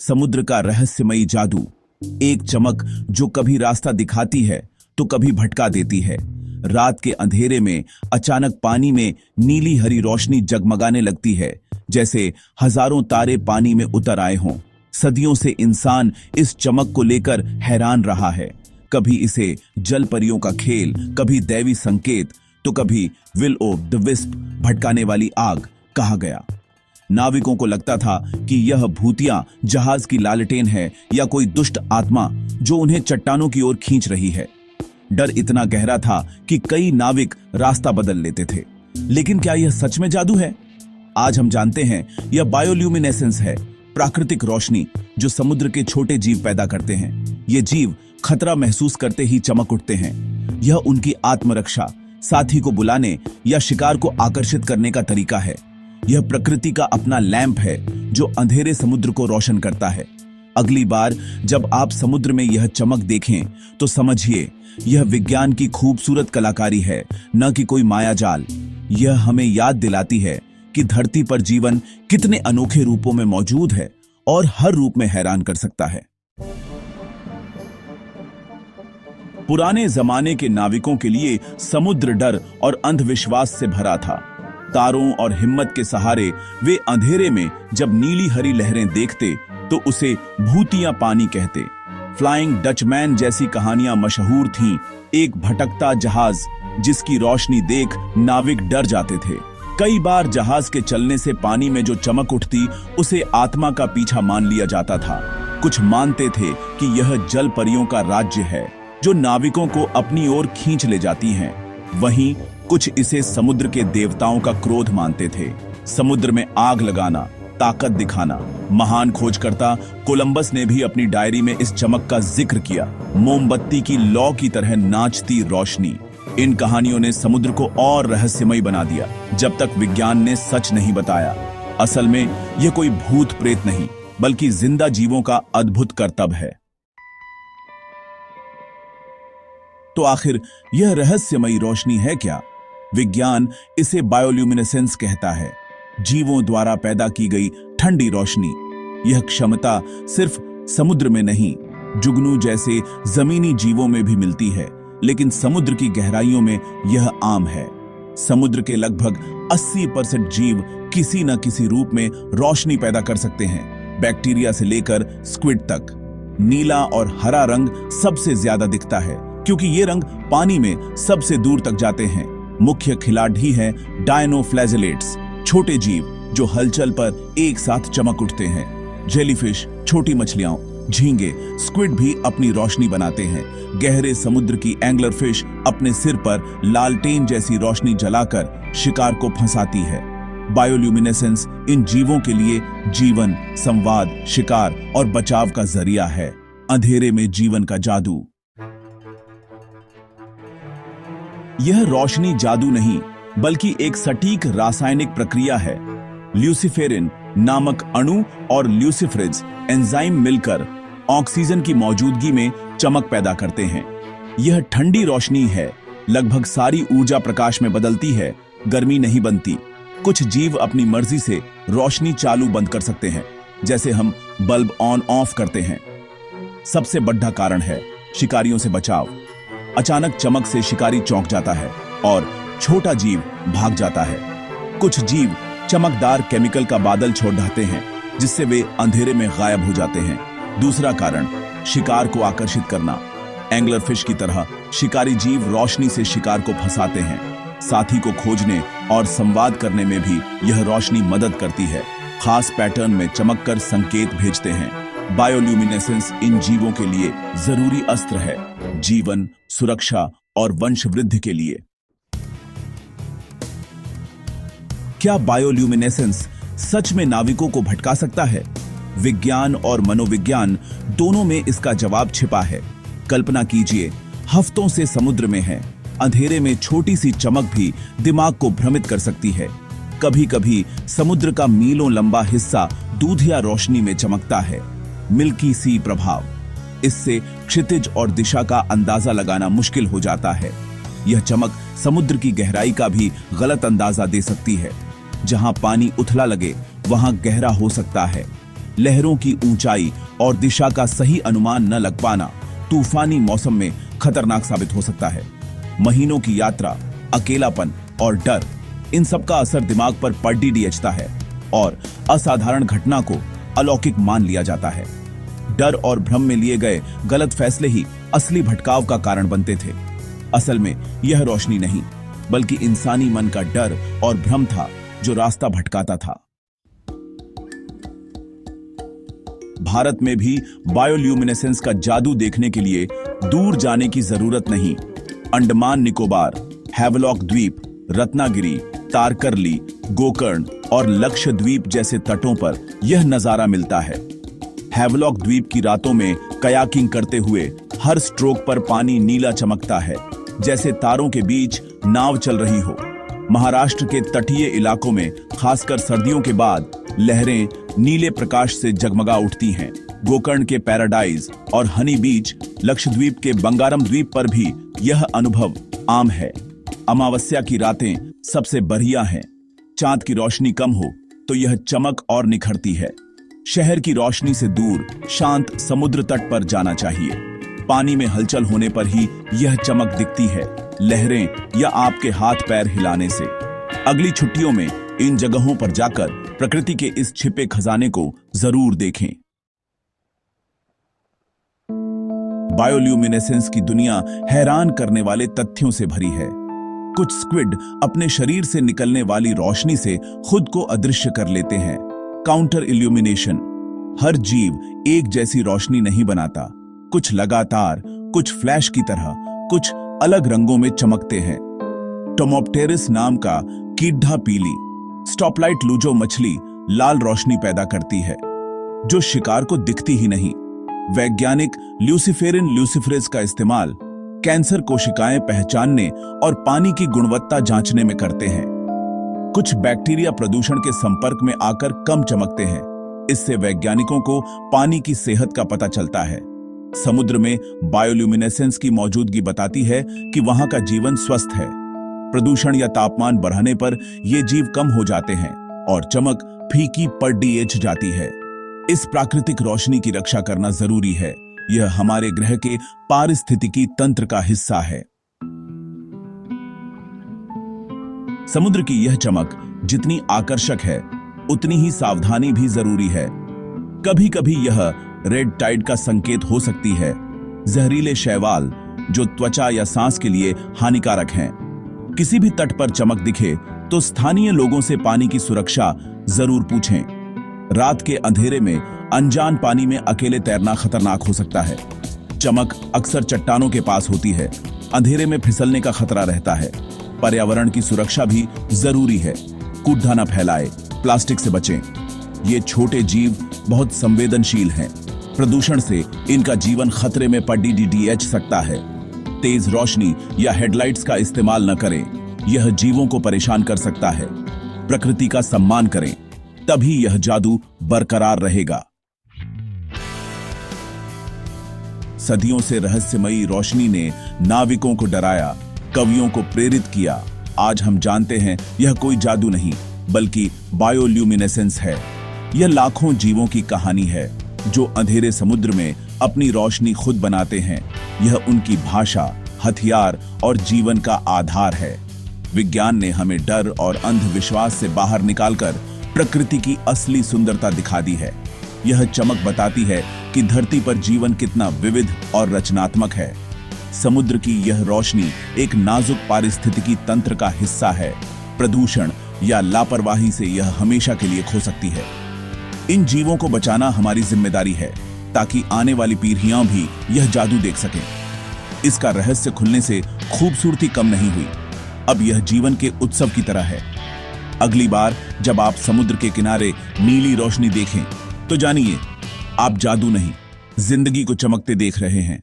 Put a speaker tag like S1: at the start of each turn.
S1: समुद्र का रहस्यमयी जादू। एक चमक जो कभी रास्ता दिखाती है तो कभी भटका देती है। रात के अंधेरे में अचानक पानी में नीली हरी रोशनी जगमगाने लगती है, जैसे हजारों तारे पानी में उतर आए हों। सदियों से इंसान इस चमक को लेकर हैरान रहा है। कभी इसे जल परियों का खेल, कभी दैवी संकेत, तो कभी विल ओ द विस्प, भटकाने वाली आग कहा गया। नाविकों को लगता था कि यह भूतिया जहाज की लालटेन है या कोई दुष्ट आत्मा जो उन्हें चट्टानों की ओर खींच रही है। डर इतना गहरा था कि कई नाविक रास्ता बदल लेते थे। लेकिन क्या यह सच में जादू है? आज हम जानते हैं यह बायोल्यूमिनेसेंस है, प्राकृतिक रोशनी जो समुद्र के छोटे जीव पैदा करते हैं। ये जीव खतरा महसूस करते ही चमक उठते हैं। यह उनकी आत्मरक्षा, साथी को बुलाने या शिकार को आकर्षित करने का तरीका है। यह प्रकृति का अपना लैंप है जो अंधेरे समुद्र को रोशन करता है। अगली बार जब आप समुद्र में यह चमक देखें तो समझिए यह विज्ञान की खूबसूरत कलाकारी है, न कि कोई मायाजाल। यह हमें याद दिलाती है कि धरती पर जीवन कितने अनोखे रूपों में मौजूद है और हर रूप में हैरान कर सकता है। पुराने जमाने के नाविकों के लिए समुद्र डर और अंधविश्वास से भरा था। तारों और हिम्मत के सहारे वे अंधेरे में जब नीली हरी लहरें देखते तो उसे भूतिया पानी कहते। फ्लाइंग डचमैन जैसी कहानियां मशहूर थीं, एक भटकता जहाज जिसकी रोशनी देख नाविक डर जाते थे। कई बार जहाज के चलने से पानी में जो चमक उठती उसे आत्मा का पीछा मान लिया जाता था। कुछ मानते थे कि यह जल परियों का राज्य है जो नाविकों को अपनी ओर खींच ले जाती हैं। वहीं कुछ इसे समुद्र के देवताओं का क्रोध मानते थे। समुद्र में आग लगाना, ताकत दिखाना। महान खोजकर्ता कोलंबस ने भी अपनी डायरी में इस चमक का जिक्र किया। मोमबत्ती की लौ की तरह नाचती रोशनी। इन कहानियों ने समुद्र को और रहस्यमय बना दिया, जब तक विज्ञान ने सच नहीं बताया। असल में यह कोई भूत प्रेत नहीं, बल्कि जिंदा जीवों का अद्भुत करतब है। तो आखिर यह रहस्यमयी रोशनी है क्या? विज्ञान इसे बायोल्यूमिनेसेंस कहता है, जीवों द्वारा पैदा की गई ठंडी रोशनी। यह क्षमता सिर्फ समुद्र में नहीं, जुगनू जैसे जमीनी जीवों में भी मिलती है, लेकिन समुद्र की गहराइयों में यह आम है। समुद्र के लगभग 80% जीव किसी न किसी रूप में रोशनी पैदा कर सकते हैं, बैक्टीरिया से लेकर स्क्विड तक। नीला और हरा रंग सबसे ज्यादा दिखता है क्योंकि ये रंग पानी में सबसे दूर तक जाते हैं। मुख्य खिलाड़ी हैं डायनोफ्लैजेलेट्स, छोटे जीव जो हलचल पर एक साथ चमक उठते हैं। जेलीफिश, छोटी मछलियां, झींगे, स्क्विड भी अपनी रोशनी बनाते हैं। गहरे समुद्र की एंगलर फिश अपने सिर पर लालटेन जैसी रोशनी जलाकर शिकार को फंसाती है। बायोल्यूमिनेसेंस इन जीवों के लिए जीवन, संवाद, शिकार और बचाव का जरिया है। अंधेरे में जीवन का जादू। यह रोशनी जादू नहीं, बल्कि एक सटीक रासायनिक प्रक्रिया है। ल्यूसिफेरिन नामक अणु और ल्यूसिफरेज एंजाइम मिलकर ऑक्सीजन की मौजूदगी में चमक पैदा करते हैं। यह ठंडी रोशनी है, लगभग सारी ऊर्जा प्रकाश में बदलती है, गर्मी नहीं बनती। कुछ जीव अपनी मर्जी से रोशनी चालू बंद कर सकते हैं, जैसे हम बल्ब ऑन ऑफ करते हैं। सबसे बड़ा कारण है शिकारियों से बचाव। अचानक चमक से शिकारी चौंक जाता है और छोटा जीव भाग जाता है। कुछ जीव चमकदार केमिकल का बादल छोड़ देते हैं, जिससे वे अंधेरे में गायब हो जाते हैं। दूसरा कारण शिकार को आकर्षित करना। एंगलर फिश की तरह शिकारी जीव रोशनी से शिकार को फंसाते हैं। साथी को खोजने और संवाद करने में भी यह रोशनी मदद करती है। खास पैटर्न में चमककर संकेत भेजते हैं। बायोल्यूमिनेसेंस इन जीवों के लिए जरूरी अस्त्र है, जीवन, सुरक्षा और वंशवृद्धि के लिए। क्या बायोल्यूमिनेसेंस सच में नाविकों को भटका सकता है? विज्ञान और मनोविज्ञान दोनों में इसका जवाब छिपा है। कल्पना कीजिए, हफ्तों से समुद्र में है, अंधेरे में छोटी सी चमक भी दिमाग को भ्रमित कर सकती है। कभी कभी समुद्र का मीलों लंबा हिस्सा दूधिया रोशनी में चमकता है, मिल्की सी प्रभाव। इससे क्षितिज और दिशा का अंदाजा लगाना मुश्किल हो जाता है। यह चमक समुद्र की गहराई का भी गलत अंदाजा दे सकती है। जहां पानी उथला लगे वहां गहरा हो सकता है। लहरों की ऊंचाई और दिशा का सही अनुमान न लग पाना तूफानी मौसम में खतरनाक साबित हो सकता है। महीनों की यात्रा, अकेलापन और डर, इन सब का असर दिमाग पर पड़ता है और असाधारण घटना को अलौकिक मान लिया जाता है। डर और भ्रम में लिए गए गलत फैसले ही असली भटकाव का कारण बनते थे। असल में यह रोशनी नहीं, बल्कि इंसानी मन का डर और भ्रम था जो रास्ता भटकाता था। भारत में भी बायोल्यूमिनेसेंस का जादू देखने के लिए दूर जाने की जरूरत नहीं। अंडमान निकोबार, हैवलॉक द्वीप, रत्नागिरी, तारकरली, गोकर्ण और लक्षद्वीप जैसे तटों पर यह नजारा मिलता है। हैवलॉक द्वीप की रातों में कयाकिंग करते हुए हर स्ट्रोक पर पानी नीला चमकता है, जैसे तारों के बीच नाव चल रही हो। महाराष्ट्र के तटीय इलाकों में खासकर सर्दियों के बाद लहरें नीले प्रकाश से जगमगा उठती हैं। गोकर्ण के पैराडाइज और हनी बीच, लक्षद्वीप के बंगारम द्वीप पर भी यह अनुभव आम है। अमावस्या की रातें सबसे बढ़िया हैं। चांद की रोशनी कम हो तो यह चमक और निखरती है। शहर की रोशनी से दूर शांत समुद्र तट पर जाना चाहिए। पानी में हलचल होने पर ही यह चमक दिखती है, लहरें या आपके हाथ पैर हिलाने से। अगली छुट्टियों में इन जगहों पर जाकर प्रकृति के इस छिपे खजाने को जरूर देखें। बायोल्यूमिनेसेंस की दुनिया हैरान करने वाले तथ्यों से भरी है। कुछ स्क्विड अपने शरीर से निकलने वाली रोशनी से खुद को अदृश्य कर लेते हैं। Counter illumination. हर जीव एक जैसी रोशनी नहीं बनाता। कुछ लगातार, कुछ फ्लैश की तरह, कुछ अलग रंगों में चमकते हैं। टोमोप्टेरिस नाम का कीड़ा पीली, स्टॉपलाइट लूजो मछली लाल रोशनी पैदा करती है, जो शिकार को दिखती ही नहीं। वैज्ञानिक ल्यूसिफेरिन ल्यूसिफरेज का इस्तेमाल कैंसर कोशिकाएं पहचानने और पानी की गुणवत्ता जांचने में करते हैं। कुछ बैक्टीरिया प्रदूषण के संपर्क में आकर कम चमकते हैं। इससे वैज्ञानिकों को पानी की सेहत का पता चलता है। समुद्र में बायोल्यूमिनेसेंस की मौजूदगी बताती है कि वहां का जीवन स्वस्थ है। प्रदूषण या तापमान बढ़ने पर ये जीव कम हो जाते हैं और चमक फीकी पड़ जाती है। इस प्राकृतिक रोशनी की रक्षा करना जरूरी है। यह हमारे ग्रह के पारिस्थितिकी तंत्र का हिस्सा है। समुद्र की यह चमक जितनी आकर्षक है, उतनी ही सावधानी भी जरूरी है। कभी कभी यह रेड टाइड का संकेत हो सकती है। जहरीले शैवाल जो त्वचा या सांस के लिए हानिकारक हैं। किसी भी तट पर चमक दिखे तो स्थानीय लोगों से पानी की सुरक्षा जरूर पूछें। रात के अंधेरे में अनजान पानी में अकेले तैरना खतरनाक हो सकता है। चमक अक्सर चट्टानों के पास होती है। अंधेरे में फिसलने का खतरा रहता है। पर्यावरण की सुरक्षा भी जरूरी है। कूड़ा न फैलाए, प्लास्टिक से बचें। ये छोटे जीव बहुत संवेदनशील हैं। प्रदूषण से इनका जीवन खतरे में पड़ सकता है। तेज रोशनी या हेडलाइट्स का इस्तेमाल न करें, यह जीवों को परेशान कर सकता है। प्रकृति का सम्मान करें, तभी यह जादू बरकरार रहेगा। सदियों से रहस्यमयी रोशनी ने नाविकों को डराया, कवियों को प्रेरित किया। आज हम जानते हैं यह कोई जादू नहीं, बल्कि बायोल्यूमिनेसेंस है। यह लाखों जीवों की कहानी है जो अंधेरे समुद्र में अपनी रोशनी खुद बनाते हैं। यह उनकी भाषा, हथियार और जीवन का आधार है। विज्ञान ने हमें डर और अंधविश्वास से बाहर निकालकर प्रकृति की असली सुंदरता दिखा दी है। यह चमक बताती है कि धरती पर जीवन कितना विविध और रचनात्मक है। समुद्र की यह रोशनी एक नाजुक पारिस्थितिकी तंत्र का हिस्सा है। प्रदूषण या लापरवाही से यह हमेशा के लिए खो सकती है। इन जीवों को बचाना हमारी जिम्मेदारी है, ताकि आने वाली पीढ़ियां भी यह जादू देख सकें। इसका रहस्य खुलने से खूबसूरती कम नहीं हुई, अब यह जीवन के उत्सव की तरह है। अगली बार जब आप समुद्र के किनारे नीली रोशनी देखें, तो जानिए आप जादू नहीं, जिंदगी को चमकते देख रहे हैं।